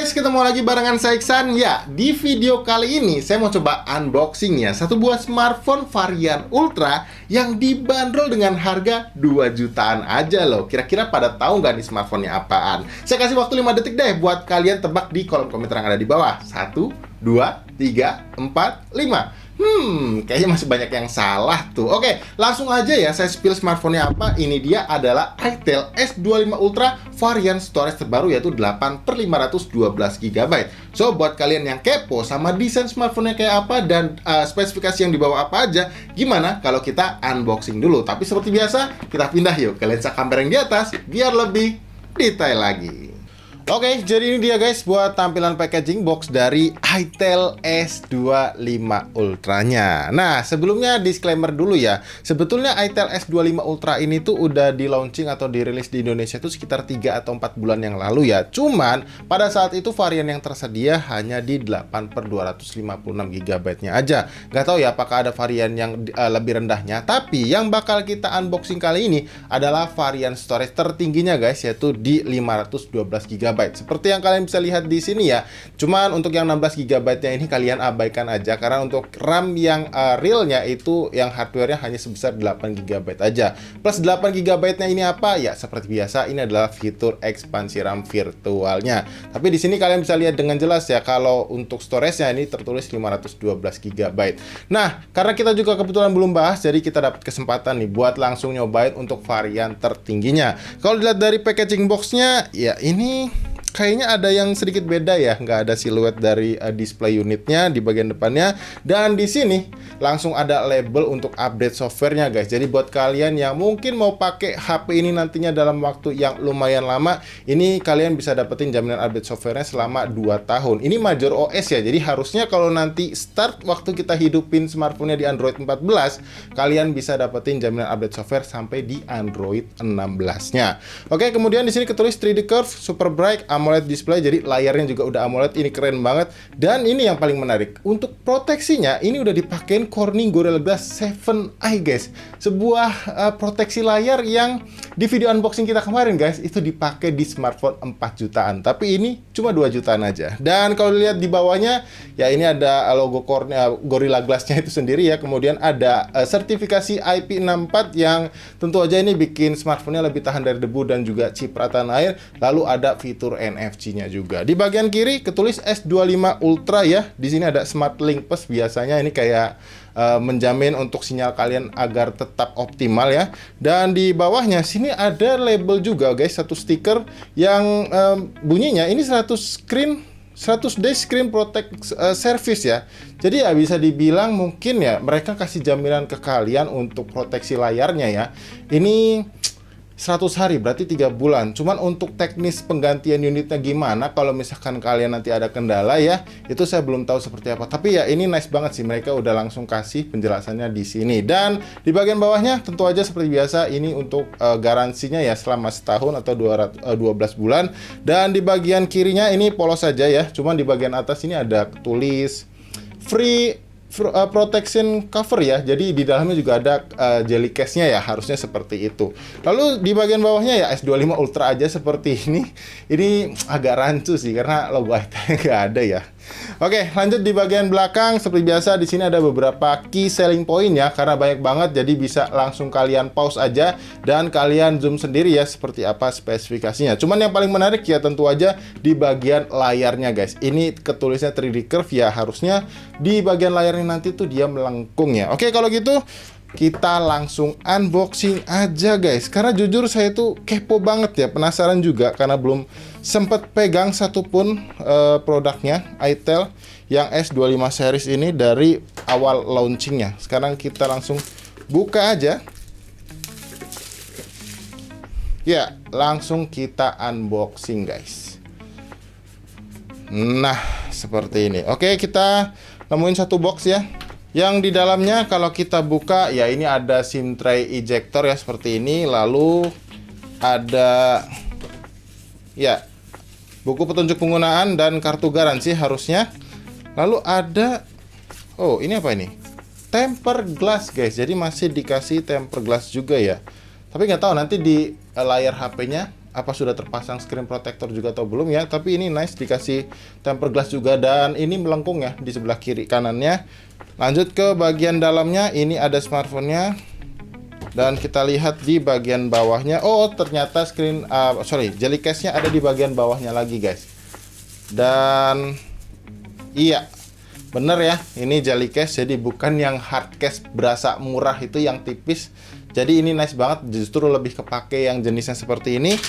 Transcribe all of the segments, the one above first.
guys, ketemu lagi barengan saya Iksan. Ya, di video kali ini saya mau coba unboxing ya satu buah smartphone varian Ultra yang dibanderol dengan harga 2 jutaan aja loh. Kira-kira pada tahu nggak nih smartphone-nya apaan? Saya kasih waktu 5 detik deh buat kalian tebak di kolom komentar yang ada di bawah. 1, 2, 3, 4, 5. Kayaknya masih banyak yang salah tuh. Oke, langsung aja ya saya spill smartphone-nya apa. Ini dia adalah itel S25 Ultra varian storage terbaru yaitu 8/512 GB. So, buat kalian yang kepo sama desain smartphone-nya kayak apa dan spesifikasi yang dibawa apa aja, gimana kalau kita unboxing dulu? Tapi seperti biasa, kita pindah yuk ke lensa kamera yang di atas biar lebih detail lagi. Oke, jadi ini dia guys buat tampilan packaging box dari itel S25 Ultra-nya. Nah, sebelumnya disclaimer dulu ya. Sebetulnya itel S25 Ultra ini tuh udah di launching atau dirilis di Indonesia itu sekitar 3 atau 4 bulan yang lalu ya. Cuman pada saat itu varian yang tersedia hanya di 8/256 GB-nya aja. Gak tahu ya apakah ada varian yang lebih rendahnya. Tapi yang bakal kita unboxing kali ini adalah varian storage tertingginya guys, yaitu di 512 GB. Seperti yang kalian bisa lihat di sini ya. Cuman untuk yang 16 GB-nya ini kalian abaikan aja karena untuk RAM yang realnya itu yang hardware-nya hanya sebesar 8 GB aja. Plus 8 GB-nya ini apa? Ya seperti biasa ini adalah fitur ekspansi RAM virtualnya. Tapi di sini kalian bisa lihat dengan jelas ya kalau untuk storage-nya ini tertulis 512 GB. Nah, karena kita juga kebetulan belum bahas, jadi kita dapat kesempatan nih buat langsung nyobain untuk varian tertingginya. Kalau dilihat dari packaging box-nya, ya ini kayaknya ada yang sedikit beda ya, nggak ada siluet dari display unitnya di bagian depannya. Dan di sini langsung ada label untuk update softwarenya guys. Jadi buat kalian yang mungkin mau pakai HP ini nantinya dalam waktu yang lumayan lama, ini kalian bisa dapetin jaminan update softwarenya selama 2 tahun. Ini Major OS ya, jadi harusnya kalau nanti start waktu kita hidupin smartphone-nya di Android 14, kalian bisa dapetin jaminan update software sampai di Android 16-nya. Oke, kemudian di sini ketulis 3D Curve Super Bright AMOLED display, jadi layarnya juga udah AMOLED, ini keren banget. Dan ini yang paling menarik, untuk proteksinya ini udah dipakein Corning Gorilla Glass 7i guys, sebuah proteksi layar yang di video unboxing kita kemarin guys itu dipakai di smartphone 4 jutaan, tapi ini cuma 2 jutaan aja. Dan kalau dilihat di bawahnya ya ini ada logo Gorilla Glass-nya itu sendiri ya, kemudian ada sertifikasi IP64 yang tentu aja ini bikin smartphone-nya lebih tahan dari debu dan juga cipratan air. Lalu ada fitur NFC-nya juga. Di bagian kiri ketulis S25 Ultra ya. Di sini ada Smart Link Plus, biasanya ini kayak menjamin untuk sinyal kalian agar tetap optimal ya. Dan di bawahnya sini ada label juga guys, satu stiker yang bunyinya ini 100 day screen protect service ya. Jadi ya bisa dibilang mungkin ya mereka kasih jaminan ke kalian untuk proteksi layarnya ya. Ini 100 hari berarti 3 bulan. Cuman untuk teknis penggantian unitnya gimana kalau misalkan kalian nanti ada kendala ya, itu saya belum tahu seperti apa. Tapi ya ini nice banget sih, mereka udah langsung kasih penjelasannya di sini. Dan di bagian bawahnya tentu aja seperti biasa ini untuk garansinya ya selama setahun atau 12 bulan. Dan di bagian kirinya ini polos saja ya. Cuman di bagian atas ini ada tulis free protection cover ya, jadi di dalamnya juga ada jelly case-nya ya, harusnya seperti itu. Lalu di bagian bawahnya ya S25 Ultra aja seperti ini agak rancu sih karena logo itel nggak ada ya. Oke, lanjut di bagian belakang seperti biasa di sini ada beberapa key selling point ya, karena banyak banget jadi bisa langsung kalian pause aja dan kalian zoom sendiri ya seperti apa spesifikasinya. Cuman yang paling menarik ya tentu aja di bagian layarnya guys. Ini ketulisnya 3D Curve ya, harusnya di bagian layarnya nanti tuh dia melengkung ya. Oke, kalau gitu kita langsung unboxing aja guys, karena jujur saya tuh kepo banget ya, penasaran juga karena belum sempet pegang satupun produknya itel yang S25 series ini dari awal launchingnya. Sekarang kita langsung buka aja ya, langsung kita unboxing guys. Nah seperti ini. Oke, kita nemuin satu box ya, yang di dalamnya kalau kita buka ya ini ada SIM tray ejector ya seperti ini. Lalu ada ya buku petunjuk penggunaan dan kartu garansi harusnya. Lalu ada, oh ini apa ini? Tempered glass guys, jadi masih dikasih tempered glass juga ya. Tapi nggak tahu nanti di layar HP-nya apa sudah terpasang screen protector juga atau belum ya. Tapi ini nice, dikasih tempered glass juga, dan ini melengkung ya di sebelah kiri kanannya. Lanjut ke bagian dalamnya, ini ada smartphone-nya. Dan kita lihat di bagian bawahnya, oh ternyata jelly case-nya ada di bagian bawahnya lagi guys. Dan iya, bener ya, ini jelly case, jadi bukan yang hard case berasa murah itu yang tipis. Jadi ini nice banget, justru lebih kepake yang jenisnya seperti ini.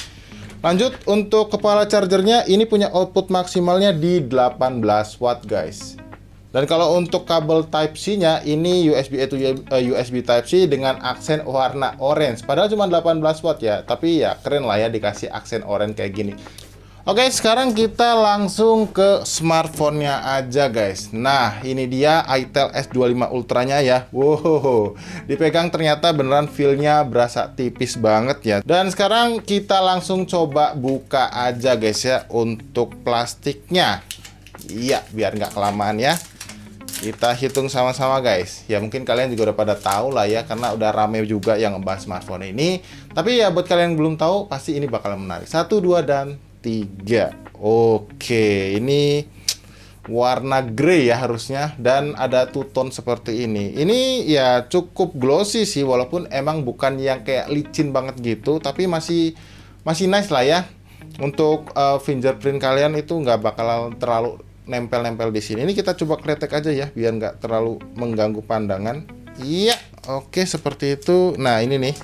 Lanjut untuk kepala chargernya, ini punya output maksimalnya di 18 watt guys. Dan kalau untuk kabel Type-C-nya, ini USB A to USB Type-C dengan aksen warna orange. Padahal cuma 18 watt ya, tapi ya keren lah ya dikasih aksen orange kayak gini. Oke, sekarang kita langsung ke smartphone-nya aja guys. Nah, ini dia Itel S25 Ultra-nya ya. Wow, dipegang ternyata beneran feel-nya berasa tipis banget ya. Dan sekarang kita langsung coba buka aja guys ya untuk plastiknya. Iya, biar nggak kelamaan ya. Kita hitung sama-sama guys. Ya mungkin kalian juga udah pada tahu lah ya, karena udah rame juga yang ngebahas smartphone ini. Tapi ya buat kalian yang belum tahu, pasti ini bakalan menarik. 1, 2, dan 3. Oke, ini warna grey ya harusnya, dan ada two tone seperti ini. Ini ya cukup glossy sih, walaupun emang bukan yang kayak licin banget gitu, tapi masih nice lah ya. Untuk fingerprint kalian itu nggak bakal terlalu nempel-nempel di sini. Ini kita coba kretek aja ya, biar nggak terlalu mengganggu pandangan. Iya, oke seperti itu. Nah ini nih,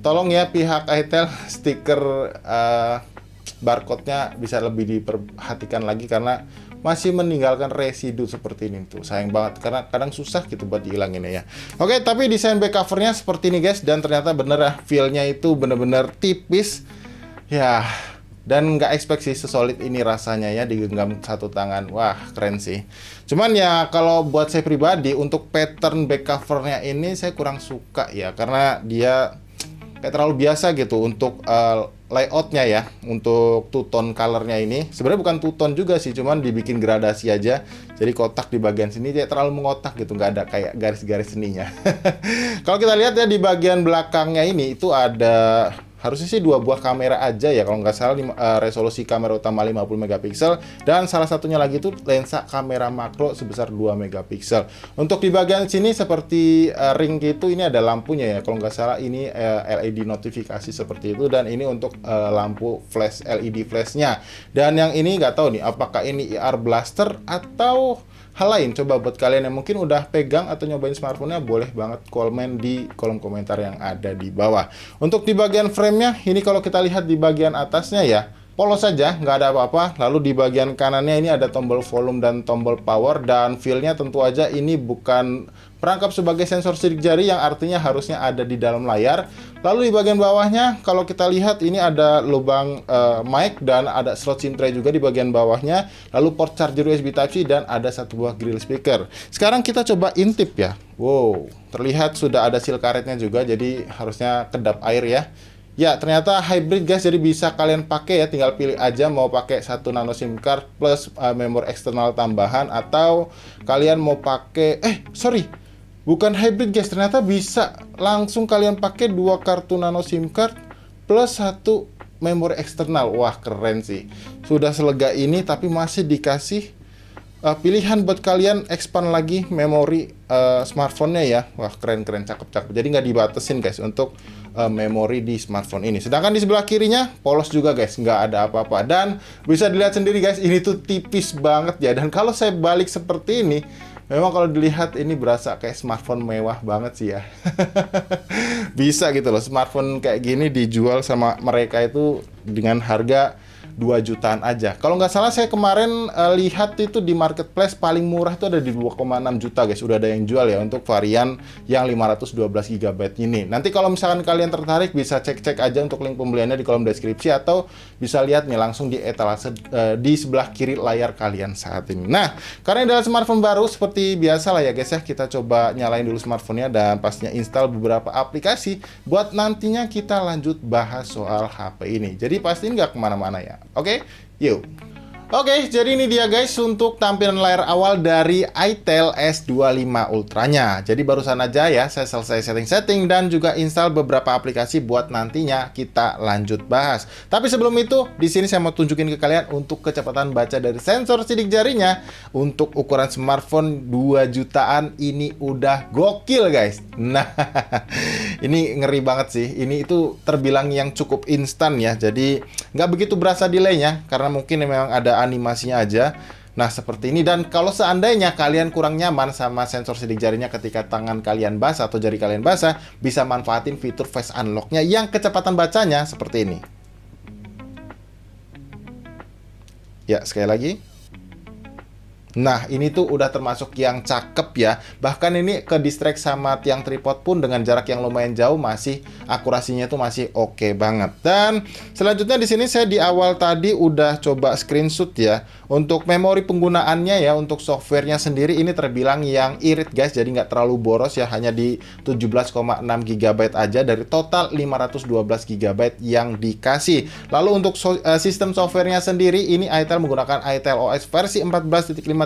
tolong ya pihak Itel, stiker barcode-nya bisa lebih diperhatikan lagi, karena masih meninggalkan residu seperti ini tuh. Sayang banget, karena kadang susah gitu buat dihilanginnya ya. Oke, tapi desain back covernya seperti ini guys, dan ternyata bener ya, feel-nya itu bener-bener tipis ya. Dan nggak expect sih sesolid ini rasanya ya, digenggam satu tangan. Wah, keren sih. Cuman ya kalau buat saya pribadi, untuk pattern back covernya ini saya kurang suka ya, karena dia kayak terlalu biasa gitu untuk layoutnya ya. Untuk two tone colornya ini sebenarnya bukan two tone juga sih, cuman dibikin gradasi aja. Jadi kotak di bagian sini dia terlalu mengotak gitu, nggak ada kayak garis-garis seninya. Kalau kita lihat ya di bagian belakangnya ini, itu ada harusnya sih 2 buah kamera aja ya kalau nggak salah. Resolusi kamera utama 50 megapiksel, dan salah satunya lagi itu lensa kamera makro sebesar 2 megapiksel. Untuk di bagian sini seperti ring gitu, ini ada lampunya ya kalau nggak salah, ini LED notifikasi seperti itu, dan ini untuk lampu flash, LED flashnya. Dan yang ini nggak tahu nih apakah ini IR blaster atau hal lain. Coba buat kalian yang mungkin udah pegang atau nyobain smartphone-nya, boleh banget komen di kolom komentar yang ada di bawah. Untuk di bagian frame-nya, ini kalau kita lihat di bagian atasnya ya, polos saja, nggak ada apa-apa. Lalu di bagian kanannya ini ada tombol volume dan tombol power, dan feel-nya tentu aja ini bukan perangkap sebagai sensor sidik jari, yang artinya harusnya ada di dalam layar. Lalu di bagian bawahnya, kalau kita lihat ini ada lubang mic, dan ada slot SIM tray juga di bagian bawahnya. Lalu port charger USB Type-C, dan ada satu buah grill speaker. Sekarang kita coba intip ya. Wow, terlihat sudah ada seal karetnya juga, jadi harusnya kedap air ya. Ya, ternyata hybrid guys, jadi bisa kalian pakai ya, tinggal pilih aja mau pakai 1 nano SIM card plus memori eksternal tambahan, atau kalian mau pakai bukan hybrid guys, ternyata bisa langsung kalian pakai 2 kartu nano SIM card plus 1 memori eksternal. Wah, keren sih. Sudah selega ini tapi masih dikasih pilihan buat kalian expand lagi memori smartphone-nya ya. Wah, keren, cakep. Jadi nggak dibatasin guys untuk memori di smartphone ini. Sedangkan di sebelah kirinya polos juga guys, nggak ada apa-apa. Dan bisa dilihat sendiri guys, ini tuh tipis banget ya. Dan kalau saya balik seperti ini, memang kalau dilihat ini berasa kayak smartphone mewah banget sih ya. Bisa gitu loh, smartphone kayak gini dijual sama mereka itu dengan harga 2 jutaan aja. Kalau nggak salah saya kemarin lihat itu di marketplace paling murah itu ada di 2,6 juta guys. Udah ada yang jual ya untuk varian yang 512 GB ini. Nanti kalau misalkan kalian tertarik bisa cek-cek aja untuk link pembeliannya di kolom deskripsi, atau bisa lihat nih langsung di etalase di sebelah kiri layar kalian saat ini. Nah, karena ini adalah smartphone baru, seperti biasa lah ya guys ya, kita coba nyalain dulu smartphone-nya dan pastinya install beberapa aplikasi buat nantinya kita lanjut bahas soal HP ini. Jadi pasti nggak kemana-mana ya. Oke, yuk. Oke, jadi ini dia guys untuk tampilan layar awal dari itel S25 Ultra-nya. Jadi barusan aja ya saya selesai setting-setting dan juga install beberapa aplikasi buat nantinya kita lanjut bahas. Tapi sebelum itu, di sini saya mau tunjukin ke kalian untuk kecepatan baca dari sensor sidik jarinya. Untuk ukuran smartphone 2 jutaan ini udah gokil guys. Nah, ini ngeri banget sih. Ini itu terbilang yang cukup instan ya. Jadi nggak begitu berasa delaynya karena mungkin memang ada animasinya aja. Nah, seperti ini. Dan kalau seandainya kalian kurang nyaman sama sensor sidik jarinya ketika tangan kalian basah atau jari kalian basah, bisa manfaatin fitur face unlock-nya yang kecepatan bacanya seperti ini. Ya, sekali lagi. Nah, ini tuh udah termasuk yang cakep ya. Bahkan ini ke distract sama tiang tripod pun dengan jarak yang lumayan jauh masih akurasinya tuh masih oke banget. Dan selanjutnya di sini saya di awal tadi udah coba screenshot ya. Untuk memori penggunaannya ya, untuk softwarenya sendiri ini terbilang yang irit guys. Jadi nggak terlalu boros ya, hanya di 17,6 GB aja dari total 512 GB yang dikasih. Lalu untuk sistem softwarenya sendiri ini itel menggunakan itel OS versi 14.5.0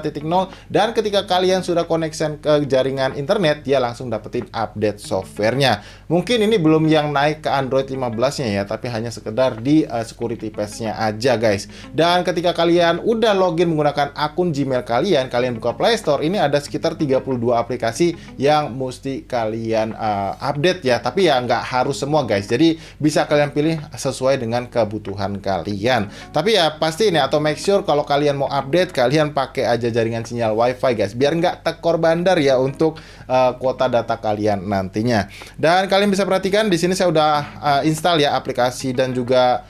dan ketika kalian sudah connection ke jaringan internet, dia langsung dapetin update softwarenya. Mungkin ini belum yang naik ke Android 15-nya ya, tapi hanya sekedar di security patch-nya aja guys. Dan ketika kalian udah login menggunakan akun Gmail kalian buka Play Store, ini ada sekitar 32 aplikasi yang mesti kalian update ya. Tapi ya nggak harus semua guys, jadi bisa kalian pilih sesuai dengan kebutuhan kalian. Tapi ya pasti ini atau make sure kalau kalian mau update, kalian pakai aja jaringan sinyal WiFi guys, biar nggak tekor bandar ya untuk kuota data kalian nantinya. Dan kalian bisa perhatikan di sini saya udah install ya aplikasi dan juga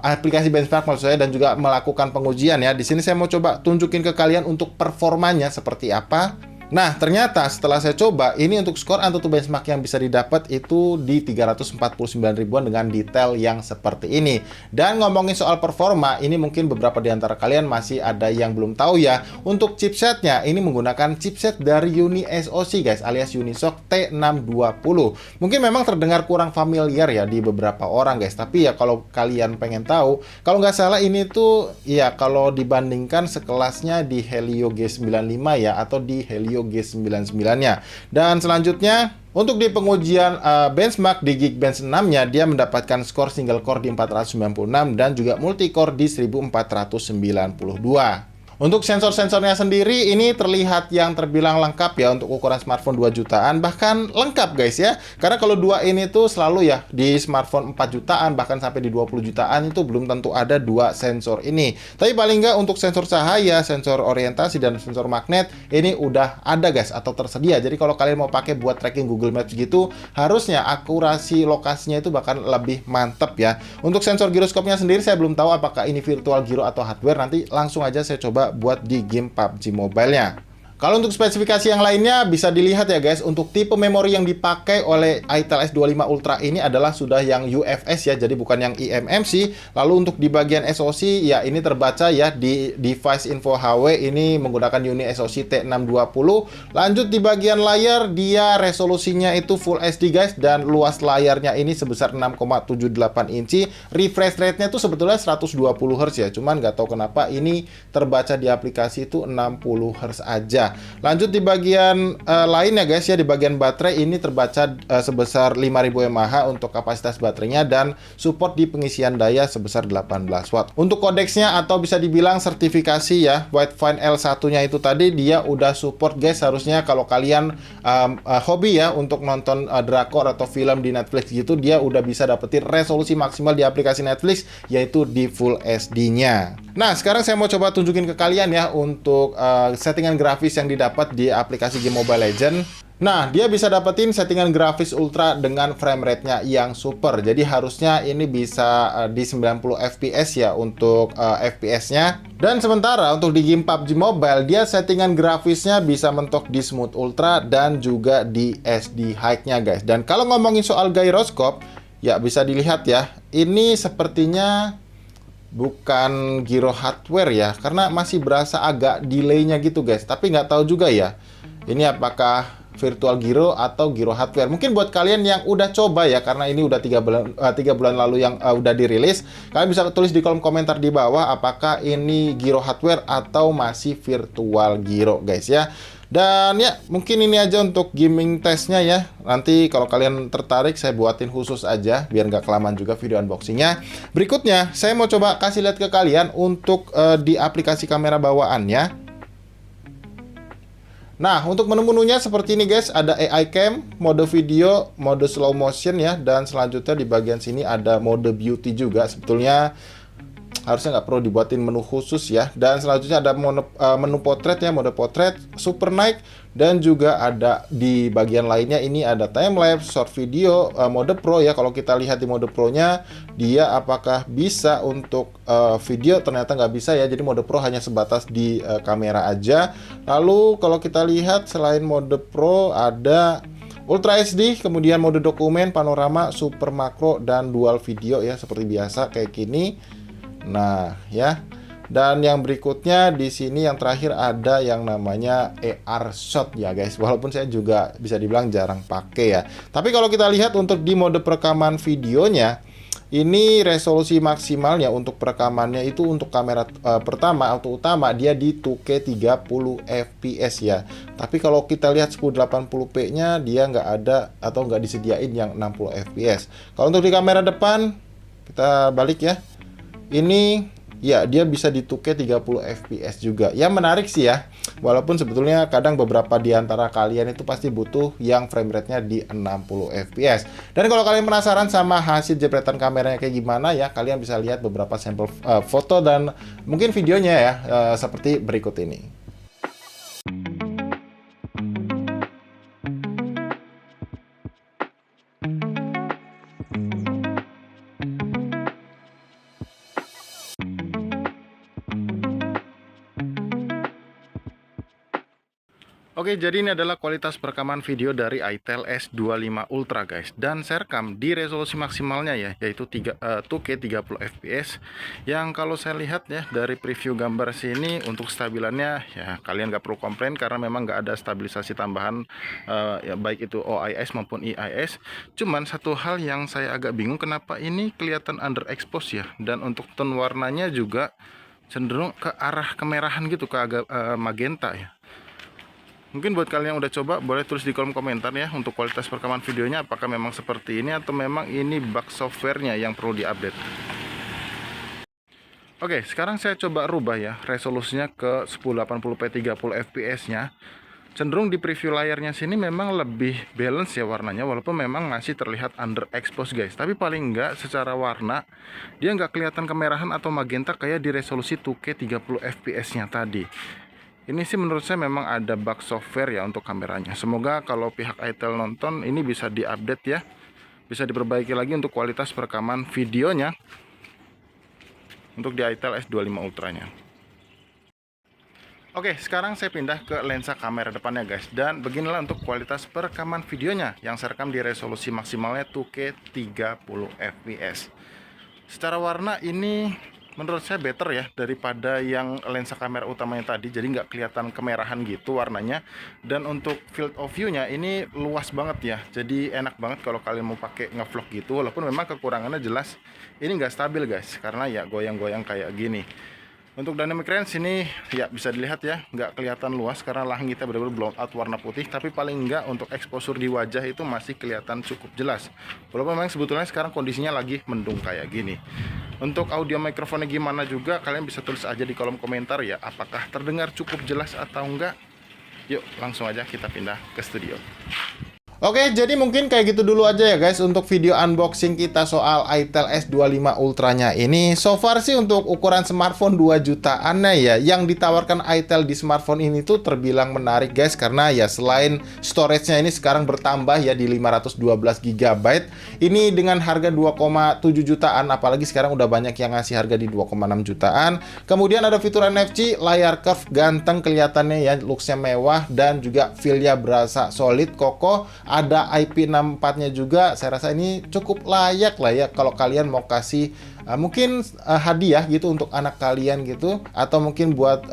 aplikasi benchmark maksud saya, dan juga melakukan pengujian ya. Di sini saya mau coba tunjukin ke kalian untuk performanya seperti apa. Nah, ternyata setelah saya coba, ini untuk skor AnTuTu benchmark yang bisa didapat itu di 349 ribuan dengan detail yang seperti ini. Dan ngomongin soal performa, ini mungkin beberapa di antara kalian masih ada yang belum tahu ya. Untuk chipsetnya, ini menggunakan chipset dari Uni SoC guys, alias Unisoc T620. Mungkin memang terdengar kurang familiar ya di beberapa orang guys, tapi ya kalau kalian pengen tahu, kalau nggak salah ini tuh ya kalau dibandingkan sekelasnya di Helio G95 ya, atau di Helio G99-nya. Dan selanjutnya untuk di pengujian benchmark di Geekbench 6-nya, dia mendapatkan skor single core di 496 dan juga multi core di 1492. Untuk sensor-sensornya sendiri ini terlihat yang terbilang lengkap ya untuk ukuran smartphone 2 jutaan, bahkan lengkap guys ya. Karena kalau dua ini tuh selalu ya di smartphone 4 jutaan bahkan sampai di 20 jutaan itu belum tentu ada dua sensor ini. Tapi paling nggak untuk sensor cahaya, sensor orientasi dan sensor magnet ini udah ada guys atau tersedia. Jadi kalau kalian mau pakai buat tracking Google Maps gitu, harusnya akurasi lokasinya itu bahkan lebih mantep ya. Untuk sensor giroskopnya sendiri saya belum tahu apakah ini virtual gyro atau hardware, nanti langsung aja saya coba buat di game PUBG Mobile-nya. Kalau untuk spesifikasi yang lainnya bisa dilihat ya guys, untuk tipe memori yang dipakai oleh itel S25 Ultra ini adalah sudah yang UFS ya, jadi bukan yang eMMC. Lalu untuk di bagian SoC ya ini terbaca ya di device info HW ini menggunakan Uni SoC T620. Lanjut di bagian layar, dia resolusinya itu Full HD guys, dan luas layarnya ini sebesar 6,78 inci. Refresh rate-nya tuh sebetulnya 120 Hz ya, cuman nggak tahu kenapa ini terbaca di aplikasi itu 60 Hz aja. Lanjut di bagian lain ya guys ya, di bagian baterai ini terbaca sebesar 5000 mAh untuk kapasitas baterainya dan support di pengisian daya sebesar 18 watt. Untuk kodeksnya atau bisa dibilang sertifikasi ya, Widefine L1-nya itu tadi dia udah support guys. Harusnya kalau kalian hobi ya untuk nonton drakor atau film di Netflix gitu, dia udah bisa dapetin resolusi maksimal di aplikasi Netflix yaitu di Full HD-nya. Nah, sekarang saya mau coba tunjukin ke kalian ya untuk settingan grafis yang didapat di aplikasi game Mobile Legends. Nah, dia bisa dapetin settingan grafis ultra dengan frame rate-nya yang super. Jadi harusnya ini bisa di 90 fps ya untuk fps-nya. Dan sementara untuk di game PUBG Mobile, dia settingan grafisnya bisa mentok di smooth ultra dan juga di SD high-nya guys. Dan kalau ngomongin soal gyroscope, ya bisa dilihat ya, ini sepertinya bukan gyro hardware ya, karena masih berasa agak delay-nya gitu guys. Tapi nggak tahu juga ya, ini apakah virtual gyro atau gyro hardware. Mungkin buat kalian yang udah coba ya, karena ini udah 3 bulan lalu yang udah dirilis, kalian bisa tulis di kolom komentar di bawah apakah ini gyro hardware atau masih virtual gyro guys ya. Dan ya, mungkin ini aja untuk gaming testnya ya. Nanti kalau kalian tertarik, saya buatin khusus aja, biar nggak kelamaan juga video unboxingnya. Berikutnya, saya mau coba kasih lihat ke kalian untuk di aplikasi kamera bawaannya. Nah, untuk menu-menunya seperti ini guys, ada AI Cam, mode video, mode slow motion ya. Dan selanjutnya di bagian sini ada mode beauty juga. Sebetulnya harusnya nggak perlu dibuatin menu khusus ya. Dan selanjutnya ada menu potret ya, mode potret, super night, dan juga ada di bagian lainnya ini ada time lapse, short video, mode pro ya. Kalau kita lihat di mode pro nya, dia apakah bisa untuk video, ternyata nggak bisa ya. Jadi mode pro hanya sebatas di kamera aja. Lalu kalau kita lihat selain mode pro ada Ultra HD, kemudian mode dokumen, panorama, super makro, dan dual video ya, seperti biasa kayak gini. Nah, ya. Dan yang berikutnya di sini yang terakhir ada yang namanya AR shot ya, guys. Walaupun saya juga bisa dibilang jarang pakai ya. Tapi kalau kita lihat untuk di mode perekaman videonya, ini resolusi maksimalnya untuk perekamannya itu untuk kamera pertama atau utama dia di 2K 30 fps ya. Tapi kalau kita lihat 1080p-nya dia nggak ada atau nggak disediain yang 60 fps. Kalau untuk di kamera depan, kita balik ya. Ini ya dia bisa di 2K 30 fps juga. Ya menarik sih ya. Walaupun sebetulnya kadang beberapa di antara kalian itu pasti butuh yang frame rate-nya di 60 fps. Dan kalau kalian penasaran sama hasil jepretan kameranya kayak gimana ya, kalian bisa lihat beberapa sampel foto dan mungkin videonya ya, seperti berikut ini. Oke, jadi ini adalah kualitas perekaman video dari itel S25 Ultra guys. Dan saya rekam di resolusi maksimalnya ya, yaitu 2K 30 fps. Yang kalau saya lihat ya dari preview gambar sini untuk stabilannya ya kalian nggak perlu komplain karena memang nggak ada stabilisasi tambahan ya, baik itu OIS maupun EIS. Cuman satu hal yang saya agak bingung, kenapa ini kelihatan underexpose ya. Dan untuk tone warnanya juga cenderung ke arah kemerahan gitu, ke agak magenta ya. Mungkin buat kalian yang udah coba, boleh tulis di kolom komentar ya untuk kualitas perekaman videonya apakah memang seperti ini atau memang ini bug softwarenya yang perlu diupdate. Oke, sekarang saya coba rubah ya resolusinya ke 1080p 30 fps nya. Cenderung di preview layarnya sini memang lebih balance ya warnanya, walaupun memang masih terlihat underexpose guys. Tapi paling enggak secara warna dia nggak kelihatan kemerahan atau magenta kayak di resolusi 2K 30 fps nya tadi. Ini sih menurut saya memang ada bug software ya untuk kameranya. Semoga kalau pihak itel nonton ini bisa diupdate ya, bisa diperbaiki lagi untuk kualitas perekaman videonya untuk di itel S25 Ultra-nya. Oke, sekarang saya pindah ke lensa kamera depannya guys. Dan beginilah untuk kualitas perekaman videonya yang saya rekam di resolusi maksimalnya 2K 30 fps. Secara warna ini menurut saya better ya daripada yang lensa kamera utamanya tadi, jadi nggak kelihatan kemerahan gitu warnanya. Dan untuk field of view-nya ini luas banget ya, jadi enak banget kalau kalian mau pakai ngevlog gitu. Walaupun memang kekurangannya jelas ini nggak stabil guys, karena ya goyang-goyang kayak gini. Untuk dynamic range ini ya bisa dilihat ya, nggak kelihatan luas karena langitnya benar-benar blown out warna putih. Tapi paling nggak untuk exposure di wajah itu masih kelihatan cukup jelas. Walaupun memang sebetulnya sekarang kondisinya lagi mendung kayak gini. Untuk audio mikrofonnya gimana juga kalian bisa tulis aja di kolom komentar ya, apakah terdengar cukup jelas atau enggak. Yuk langsung aja kita pindah ke studio. Oke, jadi mungkin kayak gitu dulu aja ya guys untuk video unboxing kita soal itel S25 Ultra-nya ini. So far sih untuk ukuran smartphone 2 jutaan ya, yang ditawarkan itel di smartphone ini tuh terbilang menarik guys, karena ya selain storage-nya ini sekarang bertambah ya di 512 GB. Ini dengan harga 2,7 jutaan, apalagi sekarang udah banyak yang ngasih harga di 2,6 jutaan. Kemudian ada fitur NFC, layar curve ganteng kelihatannya ya, looks-nya mewah dan juga feel-nya berasa solid, kokoh. ada IP64-nya juga. Saya rasa ini cukup layak lah ya kalau kalian mau kasih mungkin hadiah gitu untuk anak kalian gitu, atau mungkin buat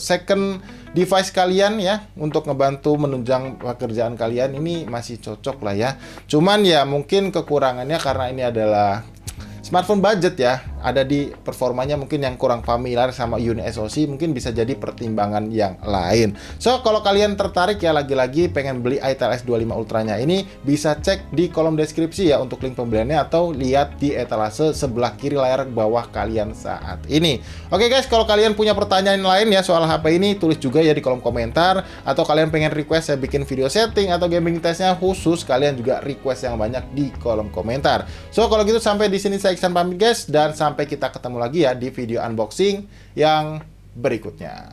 second device kalian ya, untuk ngebantu menunjang pekerjaan kalian. Ini masih cocok lah ya. Cuman ya mungkin kekurangannya karena ini adalah smartphone budget ya, ada di performanya mungkin yang kurang familiar sama unit SoC, mungkin bisa jadi pertimbangan yang lain. So, kalau kalian tertarik ya, lagi-lagi pengen beli Itel S25 Ultra-nya ini, bisa cek di kolom deskripsi ya untuk link pembeliannya, atau lihat di etalase sebelah kiri layar bawah kalian saat ini. Oke guys, kalau kalian punya pertanyaan lain ya soal HP ini, tulis juga ya di kolom komentar, atau kalian pengen request saya bikin video setting atau gaming testnya khusus, kalian juga request yang banyak di kolom komentar. So, kalau gitu sampai di sini saya Iksan pamit guys, dan sampai kita ketemu lagi ya di video unboxing yang berikutnya.